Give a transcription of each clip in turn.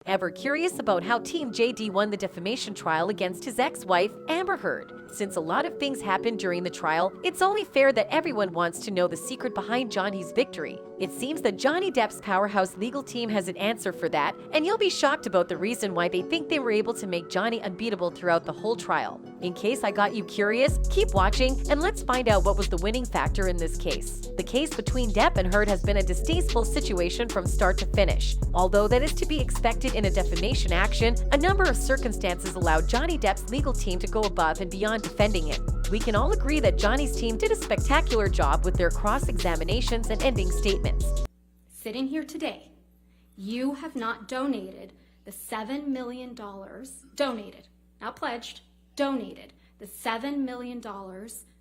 Ever curious about how Team JD won the defamation trial against his ex-wife, Amber Heard? Since a lot of things happened during the trial, it's only fair that everyone wants to know the secret behind Jonhhy's victory. It seems that Johnny Depp's powerhouse legal team has an answer for that, and you'll be shocked about the reason why they think they were able to make Jonhhy unbeatable throughout the whole trial. In case I got you curious, keep watching and let's find out what was the winning factor in this case. The case between Depp and Heard has been a distasteful situation from start to finish. Although that is to be expected in a defamation action, a number of circumstances allowed Johnny Depp's legal team to go above and beyond defending him. We can all agree that Johnny's team did a spectacular job with their cross-examinations and ending statements. Sitting here today, you have not donated the $7 million, donated, not pledged, donated the $7 million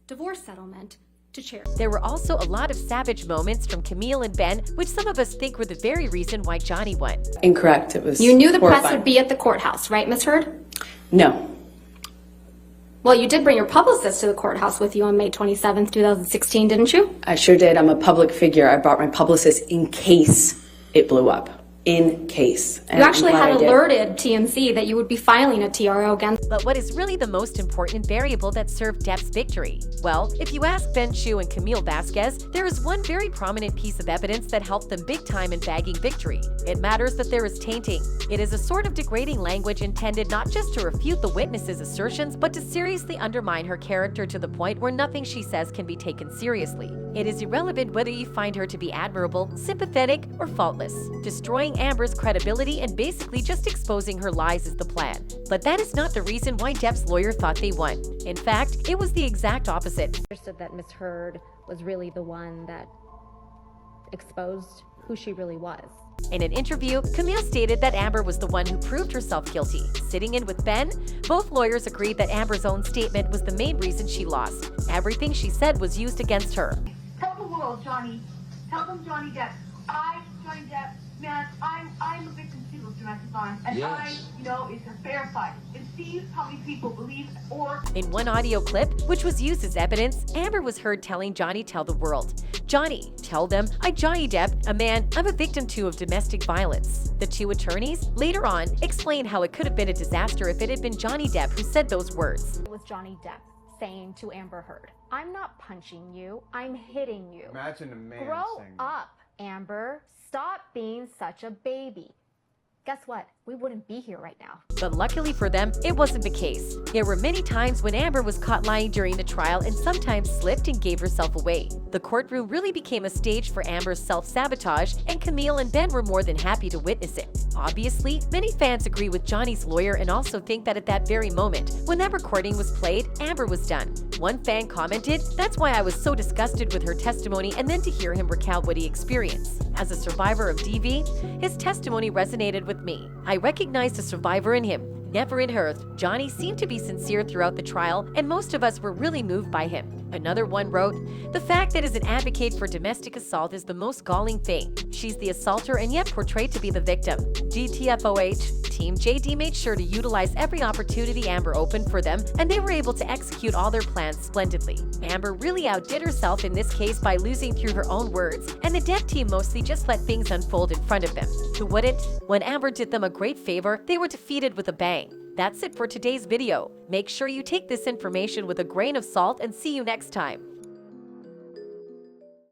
divorce settlement to charity. There were also a lot of savage moments from Camille and Ben, which some of us think were the very reason why Johnny won. Incorrect. It was You knew the horrifying. press would be at the courthouse, right, Ms. Heard? No. Well, you did bring your publicist to the courthouse with you on May 27th, 2016, didn't you? I sure did. I'm a public figure. I brought my publicist in case it blew up. In case. And You actually I'm glad had I did. alerted TMZ that you would be filing a TRO against. But what is really the most important variable that served Depp's victory? Well, if you ask Ben Chu and Camille Vasquez, there is one very prominent piece of evidence that helped them big time in bagging victory. It matters that there is tainting. It is a sort of degrading language intended not just to refute the witness's assertions, but to seriously undermine her character to the point where nothing she says can be taken seriously. It is irrelevant whether you find her to be admirable, sympathetic, or faultless. Destroying Amber's credibility and basically just exposing her lies is the plan. But that is not the reason why Depp's lawyer thought they won. In fact, it was the exact opposite. Understood that Miss Heard was really the one that exposed who she really was. In an interview, Camille stated that Amber was the one who proved herself guilty. Sitting in with Ben, both lawyers agreed that Amber's own statement was the main reason she lost. Everything she said was used against her. Tell the world, Johnny. Tell them Johnny Depp. Johnny Depp, man, I'm a victim too of domestic violence, and Yes. it's a fair fight. And see how many people believe or. In one audio clip, which was used as evidence, Amber was heard telling Johnny tell the world, "Johnny, tell them, Johnny Depp, a man, I'm a victim too of domestic violence." The two attorneys, later on, explained how it could have been a disaster if it had been Johnny Depp who said those words. It was Johnny Depp saying to Amber Heard, "I'm not punching you, I'm hitting you. Imagine a man Grow saying up, Amber. Stop being such a baby." Guess what? We wouldn't be here right now. But luckily for them, it wasn't the case. There were many times when Amber was caught lying during the trial and sometimes slipped and gave herself away. The courtroom really became a stage for Amber's self-sabotage, and Camille and Ben were more than happy to witness it. Obviously, many fans agree with Johnny's lawyer and also think that at that very moment, when that recording was played, Amber was done. One fan commented, "That's why I was so disgusted with her testimony and then to hear him recount what he experienced. As a survivor of DV, his testimony resonated with me. I recognized a survivor in him, never in her. Johnny seemed to be sincere throughout the trial, and most of us were really moved by him." Another one wrote, "The fact that as an advocate for domestic assault is the most galling thing. She's the assaulter and yet portrayed to be the victim." GTFOH, Team JD made sure to utilize every opportunity Amber opened for them, and they were able to execute all their plans splendidly. Amber really outdid herself in this case by losing through her own words, and the Depp team mostly just let things unfold in front of them. Who wouldn't? When Amber did them a great favor, they were defeated with a bang. That's it for today's video. Make sure you take this information with a grain of salt and see you next time.